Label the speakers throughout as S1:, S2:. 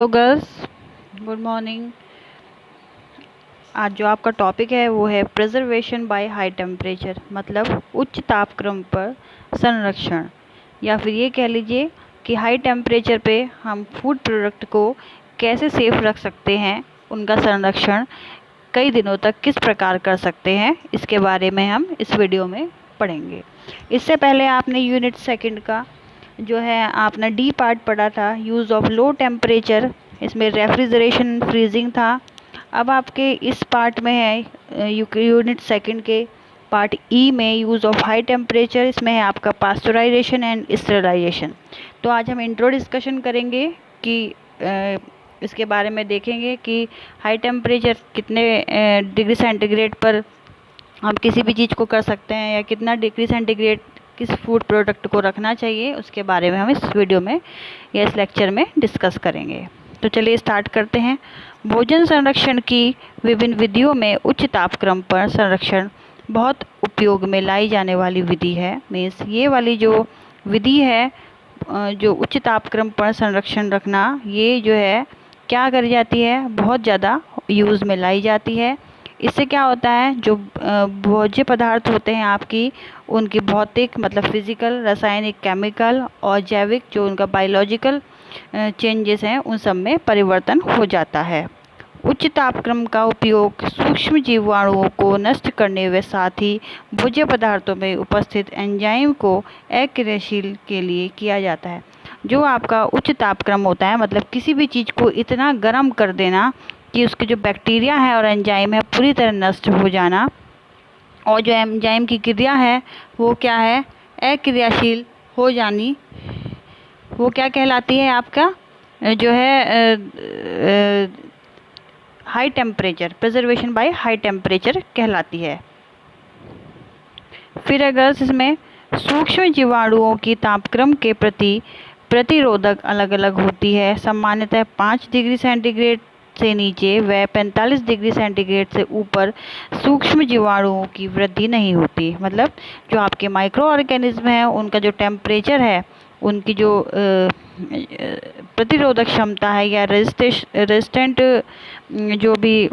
S1: तो girls, good morning. आज जो आपका टॉपिक है वो है प्रिजर्वेशन बाय हाई टेम्परेचर, मतलब उच्च तापक्रम पर संरक्षण, या फिर ये कह लीजिए कि हाई टेम्परेचर पे हम फूड प्रोडक्ट को कैसे सेफ रख सकते हैं, उनका संरक्षण कई दिनों तक किस प्रकार कर सकते हैं, इसके बारे में हम इस वीडियो में पढ़ेंगे। इससे पहले आपने यूनिट सेकंड का जो है आपने डी पार्ट पढ़ा था, यूज़ ऑफ लो टेम्परेचर। इसमें रेफ्रिजरेशन फ्रीजिंग था। अब आपके इस पार्ट में है यूनिट सेकंड के पार्ट ई में यूज़ ऑफ हाई टेम्परेचर। इसमें है आपका पास्चराइजेशन एंड स्टेरिलाइजेशन। तो आज हम इंट्रो डिस्कशन करेंगे कि इसके बारे में देखेंगे कि हाई टेम्परेचर कितने डिग्री सेंटीग्रेड पर हम किसी भी चीज़ को कर सकते हैं, या कितना डिग्री सेंटीग्रेड किस फूड प्रोडक्ट को रखना चाहिए, उसके बारे में हम इस वीडियो में या इस लेक्चर में डिस्कस करेंगे। तो चलिए स्टार्ट करते हैं। भोजन संरक्षण की विभिन्न विधियों में उच्च तापक्रम पर संरक्षण बहुत उपयोग में लाई जाने वाली विधि है। मीन्स ये वाली जो विधि है, जो उच्च तापक्रम पर संरक्षण रखना, ये जो है क्या करी जाती है, बहुत ज़्यादा यूज़ में लाई जाती है। इससे क्या होता है, जो भोज्य पदार्थ होते हैं आपकी, उनकी भौतिक मतलब फिजिकल, रासायनिक, केमिकल और जैविक जो उनका बायोलॉजिकल चेंजेस हैं, उन सब में परिवर्तन हो जाता है। उच्च तापक्रम का उपयोग सूक्ष्म जीवाणुओं को नष्ट करने व साथ ही भोज्य पदार्थों में उपस्थित एंजाइम को अक्रियशील के लिए किया जाता है। जो आपका उच्च तापक्रम होता है, मतलब किसी भी चीज़ को इतना गर्म कर देना कि उसके जो बैक्टीरिया है और एंजाइम है पूरी तरह नष्ट हो जाना, और जो एंजाइम की क्रिया है वो क्या है, अक्रियाशील हो जानी, वो क्या कहलाती है, आपका जो है high temperature, preservation by high temperature कहलाती है। फिर अगर इसमें सूक्ष्म जीवाणुओं की तापक्रम के प्रति प्रतिरोधक अलग अलग होती है। सामान्यतः 5 डिग्री सेंटीग्रेड से नीचे व 45 डिग्री सेंटीग्रेड से ऊपर सूक्ष्म जीवाणुओं की वृद्धि नहीं होती। मतलब जो आपके माइक्रो ऑर्गेनिज्म हैं, उनका जो टेम्परेचर है, उनकी जो प्रतिरोधक क्षमता है या रेजिस्टेंट जो भी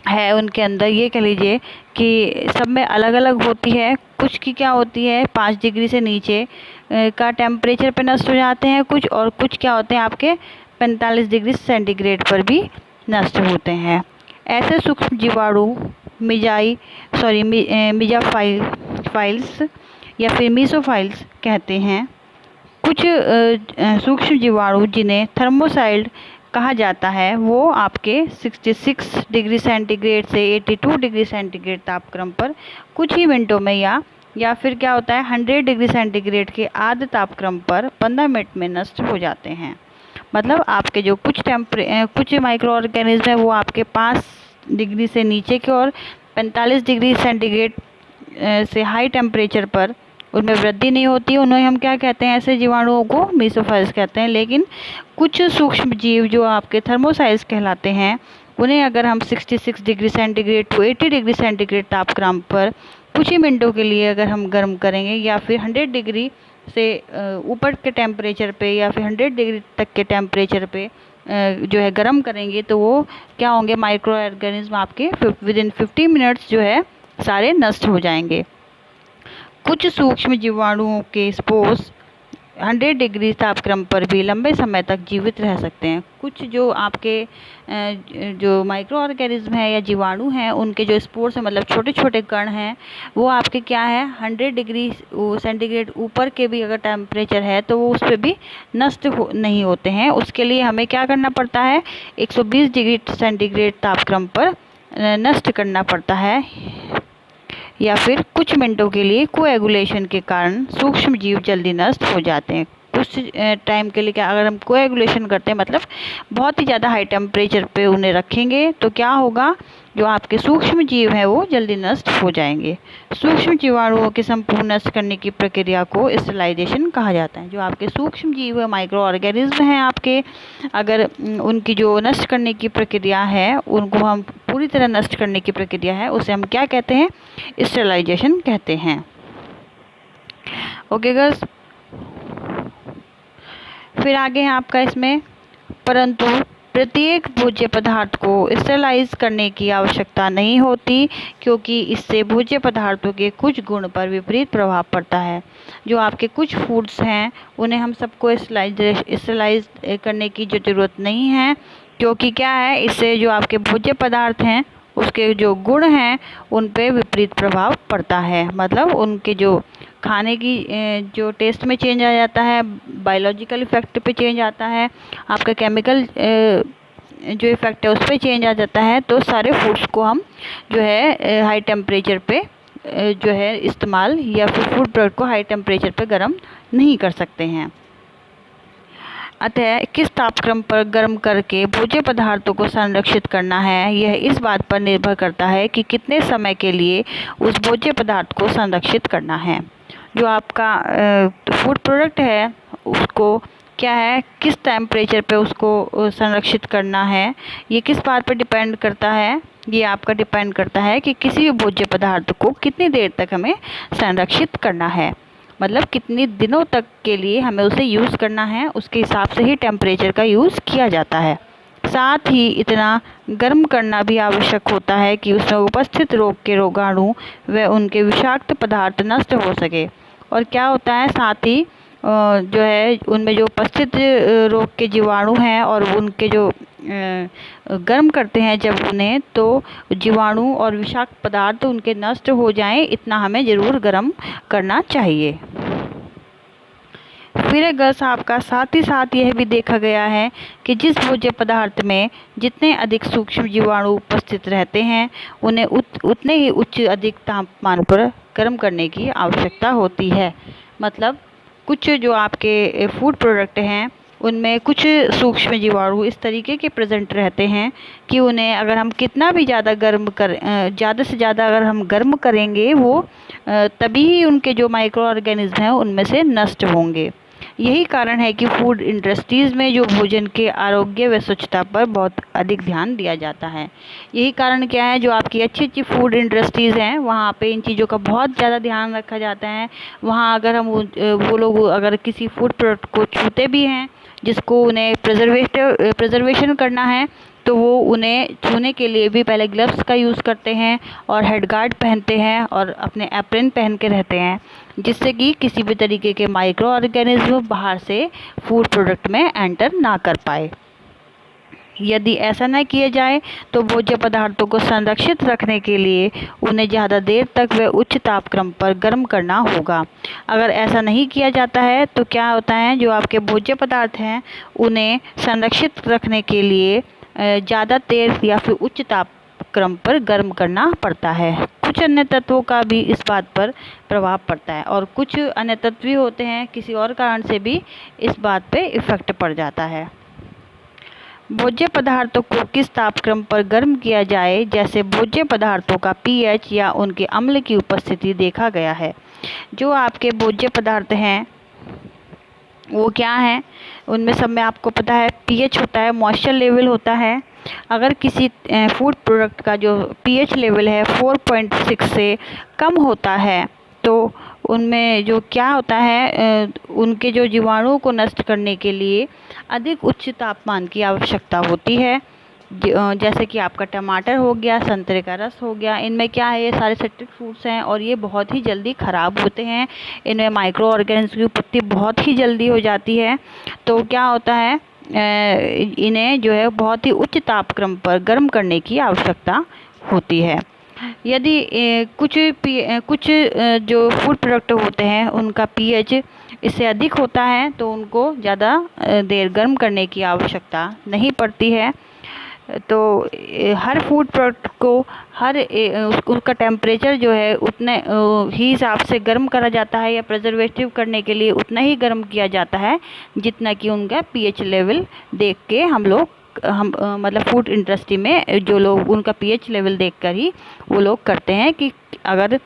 S1: है उनके अंदर, ये कह लीजिए कि सब में अलग अलग होती है। कुछ की क्या होती है, 5 डिग्री से नीचे का टेम्परेचर पे नष्ट हो जाते हैं कुछ, और कुछ क्या होते हैं आपके 45 डिग्री सेंटीग्रेड पर भी नष्ट होते हैं। ऐसे सूक्ष्म जीवाणु मिजाफाइल्स या फिर मीसोफाइल्स कहते हैं। कुछ सूक्ष्म जीवाणु जिन्हें थर्मोसाइल्ड कहा जाता है, वो आपके 66 डिग्री सेंटीग्रेड से 82 डिग्री सेंटीग्रेड तापक्रम पर कुछ ही मिनटों में या फिर क्या होता है 100 डिग्री सेंटीग्रेड के आधे तापक्रम पर 15 मिनट में नष्ट हो जाते हैं। मतलब आपके जो कुछ माइक्रो ऑर्गेनिज्म है, वो आपके 5 डिग्री से नीचे के और 45 डिग्री सेंटीग्रेड से हाई टेम्परेचर पर उनमें वृद्धि नहीं होती है। उन्हें हम क्या कहते हैं, ऐसे जीवाणुओं को मीसोफाइल्स कहते हैं। लेकिन कुछ सूक्ष्म जीव जो आपके थर्मोसाइल्स कहलाते हैं, उन्हें अगर हम 66 degree centigrade to 80 degree centigrade तापक्रम पर कुछ ही मिनटों के लिए अगर हम गर्म करेंगे, या फिर 100 डिग्री से ऊपर के टेम्परेचर पे या फिर 100 डिग्री तक के टेम्परेचर पे जो है गर्म करेंगे, तो वो क्या होंगे, माइक्रो ऑर्गेनिज्म आपके विदिन 50 मिनट्स जो है सारे नष्ट हो जाएंगे। कुछ सूक्ष्म जीवाणुओं के स्पोर्स 100 डिग्री तापक्रम पर भी लंबे समय तक जीवित रह सकते हैं। कुछ जो आपके जो माइक्रो ऑर्गेनिज्म है या जीवाणु हैं, उनके जो स्पोर्स हैं, मतलब छोटे छोटे कण हैं, वो आपके क्या है 100 डिग्री सेंटीग्रेड ऊपर के भी अगर टेम्परेचर है तो वो उस पर भी नष्ट नहीं होते हैं। उसके लिए हमें क्या करना पड़ता है, 120 डिग्री सेंटीग्रेड तापक्रम पर नष्ट करना पड़ता है, या फिर कुछ मिनटों के लिए कोएगुलेशन के कारण सूक्ष्म जीव जल्दी नष्ट हो जाते हैं। कुछ टाइम के लिए क्या, अगर हम कोएगुलेशन करते हैं, मतलब बहुत ही ज़्यादा हाई टेम्परेचर पे उन्हें रखेंगे, तो क्या होगा, जो आपके सूक्ष्म जीव हैं वो जल्दी नष्ट हो जाएंगे। सूक्ष्म जीवाणुओं के संपूर्ण नष्ट करने की प्रक्रिया को स्टेरिलाइजेशन कहा जाता है। जो आपके सूक्ष्म जीव है, माइक्रो ऑर्गेनिज्म हैं आपके, अगर उनकी जो नष्ट करने की प्रक्रिया है, उनको हम पूरी तरह नष्ट करने की प्रक्रिया है, उसे हम क्या कहते हैं, स्टेरिलाइजेशन कहते हैं। ओके गर्ल्स, फिर आगे है आपका इसमें परंतु प्रत्येक भोज्य पदार्थ को स्टेरलाइज करने की आवश्यकता नहीं होती, क्योंकि इससे भोज्य पदार्थों के कुछ गुण पर विपरीत प्रभाव पड़ता है। जो आपके कुछ फूड्स हैं उन्हें हम सबको स्टेरलाइज करने की जो ज़रूरत नहीं है, क्योंकि क्या है, इससे जो आपके भोज्य पदार्थ हैं उसके जो गुण हैं उन पे विपरीत प्रभाव पड़ता है। मतलब उनके जो खाने की जो टेस्ट में चेंज आ जाता है, बायोलॉजिकल इफ़ेक्ट पे चेंज आता है, आपका केमिकल जो इफ़ेक्ट है उस पर चेंज आ जाता है। तो सारे फूड्स को हम जो है हाई टेम्परेचर पे जो है इस्तेमाल, या फिर फूड प्रोडक्ट को हाई टेम्परेचर पे गर्म नहीं कर सकते हैं। अतः किस तापक्रम पर गर्म करके भोज्य पदार्थों को संरक्षित करना है, यह इस बात पर निर्भर करता है कि कितने समय के लिए उस भोज्य पदार्थ को संरक्षित करना है। जो आपका फूड प्रोडक्ट है उसको क्या है, किस टेम्परेचर पे उसको संरक्षित करना है, ये किस बात पर डिपेंड करता है, ये आपका डिपेंड करता है कि किसी भी भोज्य पदार्थ को कितनी देर तक हमें संरक्षित करना है, मतलब कितने दिनों तक के लिए हमें उसे यूज़ करना है, उसके हिसाब से ही टेम्परेचर का यूज़ किया जाता है। साथ ही इतना गर्म करना भी आवश्यक होता है कि उसमें उपस्थित रोग के रोगाणु व उनके विषाक्त पदार्थ नष्ट हो सके। और क्या होता है, साथ ही जो है उनमें जो उपस्थित रोग के जीवाणु हैं और उनके जो गर्म करते हैं जब उन्हें, तो जीवाणु और विषाक्त पदार्थ उनके नष्ट हो जाएं, इतना हमें ज़रूर गर्म करना चाहिए। फिर अगर आपका साथ ही साथ यह भी देखा गया है कि जिस भोज्य पदार्थ में जितने अधिक सूक्ष्म जीवाणु उपस्थित रहते हैं उन्हें उतने ही उच्च अधिक तापमान पर गर्म करने की आवश्यकता होती है। मतलब कुछ जो आपके फूड प्रोडक्ट हैं उनमें कुछ सूक्ष्म जीवाणु इस तरीके के प्रेजेंट रहते हैं कि उन्हें अगर हम कितना भी ज़्यादा ज़्यादा से ज़्यादा अगर हम गर्म करेंगे वो तभी ही उनके जो माइक्रो ऑर्गेनिज्म हैं उनमें से नष्ट होंगे। यही कारण है कि फूड इंडस्ट्रीज़ में जो भोजन के आरोग्य व स्वच्छता पर बहुत अधिक ध्यान दिया जाता है। यही कारण क्या है, जो आपकी अच्छी अच्छी फूड इंडस्ट्रीज़ हैं वहाँ पे इन चीज़ों का बहुत ज़्यादा ध्यान रखा जाता है। वहाँ अगर हम वो लोग अगर किसी फूड प्रोडक्ट को छूते भी हैं जिसको उन्हें प्रिजर्वेशन करना है, तो वो उन्हें छूने के लिए भी पहले ग्लव्स का यूज़ करते हैं और हेड गार्ड पहनते हैं और अपने एप्रन पहन के रहते हैं, जिससे कि किसी भी तरीके के माइक्रो ऑर्गेनिज्म बाहर से फूड प्रोडक्ट में एंटर ना कर पाए। यदि ऐसा न किया जाए तो भोज्य पदार्थों को संरक्षित रखने के लिए उन्हें ज़्यादा देर तक व उच्च तापक्रम पर गर्म करना होगा। अगर ऐसा नहीं किया जाता है तो क्या होता है, जो आपके भोज्य पदार्थ हैं उन्हें संरक्षित रखने के लिए ज़्यादा देर या फिर उच्च तापक्रम पर गर्म करना पड़ता है। कुछ अन्य तत्वों का भी इस बात पर प्रभाव पड़ता है और कुछ अन्य तत्व भी होते हैं किसी और कारण से भी इस बात पे इफ़ेक्ट पड़ जाता है। भोज्य पदार्थों को किस तापक्रम पर गर्म किया जाए, जैसे भोज्य पदार्थों का पीएच या उनके अम्ल की उपस्थिति देखा गया है। जो आपके भोज्य पदार्थ हैं वो क्या हैं, उनमें सब में आपको पता है पीएच होता है, मॉइस्चर लेवल होता है। अगर किसी फूड प्रोडक्ट का जो पीएच लेवल है 4.6 से कम होता है तो उनमें जो क्या होता है, उनके जो जीवाणुओं को नष्ट करने के लिए अधिक उच्च तापमान की आवश्यकता होती है। जैसे कि आपका टमाटर हो गया, संतरे का रस हो गया, इनमें क्या है, ये सारे सिट्रिक फ्रूट्स हैं और ये बहुत ही जल्दी ख़राब होते हैं। इनमें माइक्रो ऑर्गेनिज्म की उत्पत्ति बहुत ही जल्दी हो जाती है। तो क्या होता है, इन्हें जो है बहुत ही उच्च तापक्रम पर गर्म करने की आवश्यकता होती है। यदि कुछ जो फूड प्रोडक्ट होते हैं उनका पीएच इससे अधिक होता है तो उनको ज़्यादा देर गर्म करने की आवश्यकता नहीं पड़ती है। तो हर फूड प्रोडक्ट को उसका टेम्परेचर जो है उतने ही हिसाब से गर्म करा जाता है या प्रिजर्वेटिव करने के लिए उतना ही गर्म किया जाता है जितना कि उनका पीएच लेवल देख के हम मतलब फूड इंडस्ट्री में जो लोग उनका पीएच लेवल देखकर ही वो लोग करते हैं कि अगर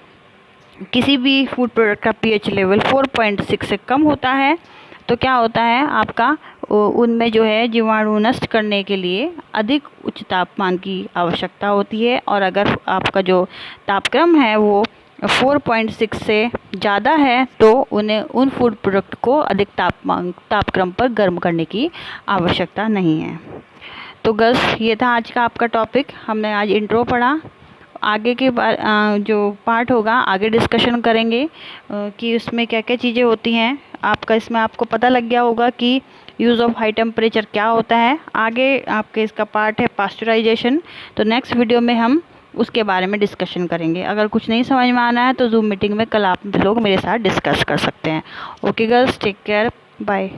S1: किसी भी फूड प्रोडक्ट का पीएच लेवल 4.6 से कम होता है तो क्या होता है, आपका उनमें जो है जीवाणु नष्ट करने के लिए अधिक उच्च तापमान की आवश्यकता होती है। और अगर आपका जो तापक्रम है वो 4.6 से ज़्यादा है तो उन्हें उन फूड प्रोडक्ट को अधिक तापक्रम पर गर्म करने की आवश्यकता नहीं है। तो बस ये था आज का आपका टॉपिक। हमने आज इंट्रो पढ़ा। आगे के जो पार्ट होगा आगे डिस्कशन करेंगे कि उसमें क्या क्या चीज़ें होती हैं। इसमें आपको पता लग गया होगा कि यूज़ ऑफ हाई टेम्परेचर क्या होता है। आगे आपके इसका पार्ट है पास्चराइजेशन। तो नेक्स्ट वीडियो में हम उसके बारे में डिस्कशन करेंगे। अगर कुछ नहीं समझ में आना है तो जूम मीटिंग में कल आप लोग मेरे साथ डिस्कस कर सकते हैं। Okay girls, take care, bye.